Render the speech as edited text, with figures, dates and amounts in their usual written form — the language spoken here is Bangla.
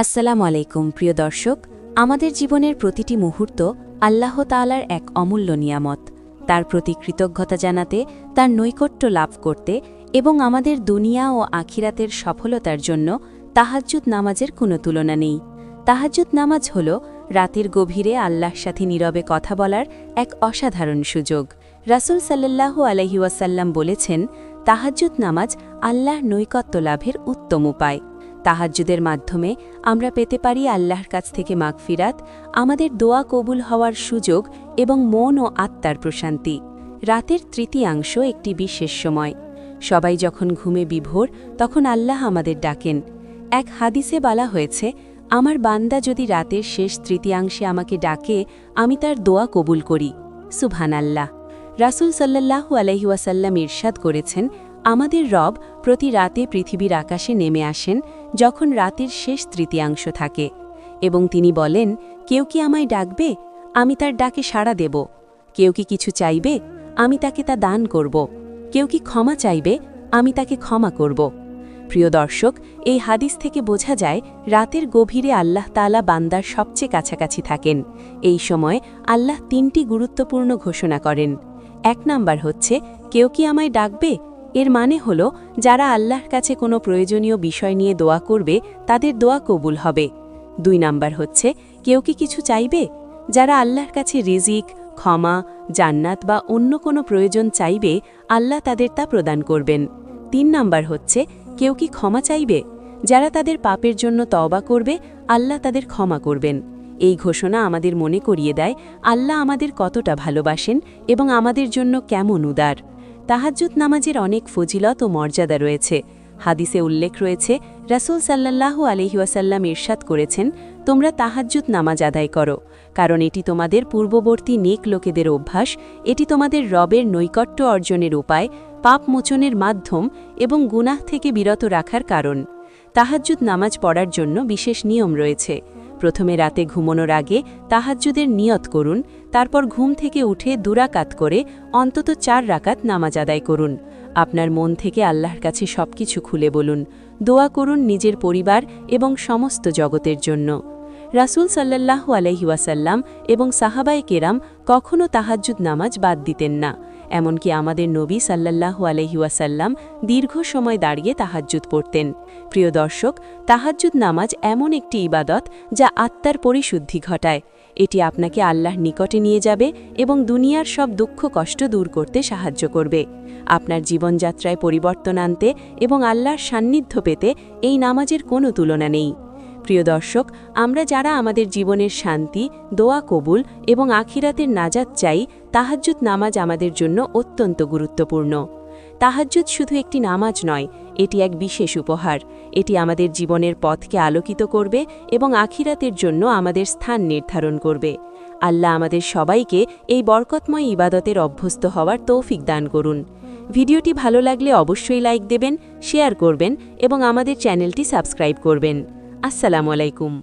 আসসালামু আলাইকুম প্রিয় দর্শক, আমাদের জীবনের প্রতিটি মুহূর্ত আল্লাহ তাআলার এক অমূল্য নিয়ামত। তার প্রতি কৃতজ্ঞতা জানাতে, তার নৈকট্য লাভ করতে এবং আমাদের দুনিয়া ও আখিরাতের সফলতার জন্য তাহাজ্জুদ নামাজের কোনো তুলনা নেই। তাহাজ্জুদ নামাজ হল রাতের গভীরে আল্লাহর সাথে নীরবে কথা বলার এক অসাধারণ সুযোগ। রাসূল সাল্লাল্লাহু আলাইহি ওয়াসাল্লাম বলেছেন, তাহাজ্জুদ নামাজ আল্লাহর নৈকট্য লাভের উত্তম উপায়। তাহাজ্জুদের মাধ্যমে আমরা পেতে পারি আল্লাহর কাছ থেকে মাগফিরাত, আমাদের দোয়া কবুল হওয়ার সুযোগ এবং মন ও আত্মার প্রশান্তি। রাতের তৃতীয়াংশ একটি বিশেষ সময়। সবাই যখন ঘুমে বিভোর, তখন আল্লাহ আমাদের ডাকেন। এক হাদিসে বলা হয়েছে, আমার বান্দা যদি রাতের শেষ তৃতীয়াংশে আমাকে ডাকে, আমি তার দোয়া কবুল করি। সুবহানাল্লাহ। রাসূল সাল্লাল্লাহু আলাইহি ওয়াসাল্লাম ইরশাদ করেছেন, আমাদের রব প্রতি রাতে পৃথিবীর আকাশে নেমে আসেন যখন রাতের শেষ তৃতীয়াংশ থাকে, এবং তিনি বলেন, কেউ কি আমায় ডাকবে, আমি তার ডাকে সাড়া দেব। কেউ কি কিছু চাইবে, আমি তাকে তা দান করব। কেউ কি ক্ষমা চাইবে, আমি তাকে ক্ষমা করব। প্রিয় দর্শক, এই হাদিস থেকে বোঝা যায় রাতের গভীরে আল্লাহ তাআলা বান্দার সবচেয়ে কাছাকাছি থাকেন। এই সময় আল্লাহ তিনটি গুরুত্বপূর্ণ ঘোষণা করেন। 1 নাম্বার হচ্ছে, কেউ কি আমায় ডাকবে। এর মানে হল, যারা আল্লাহর কাছে কোনো প্রয়োজনীয় বিষয় নিয়ে দোয়া করবে, তাদের দোয়া কবুল হবে। 2 নাম্বার হচ্ছে, কেউ কি কিছু চাইবে। যারা আল্লাহর কাছে রিজিক, ক্ষমা, জান্নাত বা অন্য কোনো প্রয়োজন চাইবে, আল্লাহ তাদের তা প্রদান করবেন। 3 নাম্বার হচ্ছে, কেউ কি ক্ষমা চাইবে। যারা তাদের পাপের জন্য তওবা করবে, আল্লাহ তাদের ক্ষমা করবেন। এই ঘোষণা আমাদের মনে করিয়ে দেয় আল্লাহ আমাদের কতটা ভালোবাসেন এবং আমাদের জন্য কেমন উদার। তাহাজ্জুদ নামাজের অনেক ফজিলত ও মর্যাদা রয়েছে। হাদিসে উল্লেখ রয়েছে, রাসূল সাল্লাল্লাহু আলাইহি ওয়াসাল্লাম ইরশাদ করেছেন, তোমরা তাহাজ্জুদ নামাজ আদায় করো, কারণ এটি তোমাদের পূর্ববর্তী নেক লোকেদের অভ্যাস, এটি তোমাদের রবের নৈকট্য অর্জনের উপায়, পাপ মোচনের মাধ্যম এবং গুনাহ থেকে বিরত রাখার কারণ। তাহাজ্জুদ নামাজ পড়ার জন্য বিশেষ নিয়ম রয়েছে। প্রথমে রাতে ঘুমানোর আগে তাহাজ্জুদের নিয়ত করুন, তারপর ঘুম থেকে উঠে 2 রাকাত করে অন্তত 4 রাকাত নামাজ আদায় করুন। আপনার মন থেকে আল্লাহর কাছে সবকিছু খুলে বলুন। দোয়া করুন নিজের পরিবার এবং সমস্ত জগতের জন্য। রাসূল সাল্লাল্লাহু আলাইহি ওয়াসাল্লাম এবং সাহাবায়ে কেরাম কখনও তাহাজ্জুদ নামাজ বাদ দিতেন না। এমনকি আমাদের নবী সাল্লাল্লাহু আলাইহি ওয়াসাল্লাম দীর্ঘ সময় দাঁড়িয়ে তাহাজ্জুদ পড়তেন। প্রিয় দর্শক, তাহাজ্জুদ নামাজ এমন একটি ইবাদত যা আত্মার পরিশুদ্ধি ঘটায়। এটি আপনাকে আল্লাহর নিকটে নিয়ে যাবে এবং দুনিয়ার সব দুঃখ কষ্ট দূর করতে সাহায্য করবে। আপনার জীবনযাত্রায় পরিবর্তন আনতে এবং আল্লাহর সান্নিধ্য পেতে এই নামাজের কোনো তুলনা নেই। প্রিয় দর্শক, আমরা যারা আমাদের জীবনের শান্তি, দোয়া কবুল এবং আখিরাতের নাজাত চাই, তাহাজ্জুদ নামাজ আমাদের জন্য অত্যন্ত গুরুত্বপূর্ণ। তাহাজ্জুদ শুধু একটি নামাজ নয়, এটি এক বিশেষ উপহার। এটি আমাদের জীবনের পথকে আলোকিত করবে এবং আখিরাতের জন্য আমাদের স্থান নির্ধারণ করবে। আল্লাহ আমাদের সবাইকে এই বরকতময় ইবাদতের অভ্যস্ত হওয়ার তৌফিক দান করুন। ভিডিওটি ভালো লাগলে অবশ্যই লাইক দেবেন, শেয়ার করবেন এবং আমাদের চ্যানেলটি সাবস্ক্রাইব করবেন। আসসালামু আলাইকুম।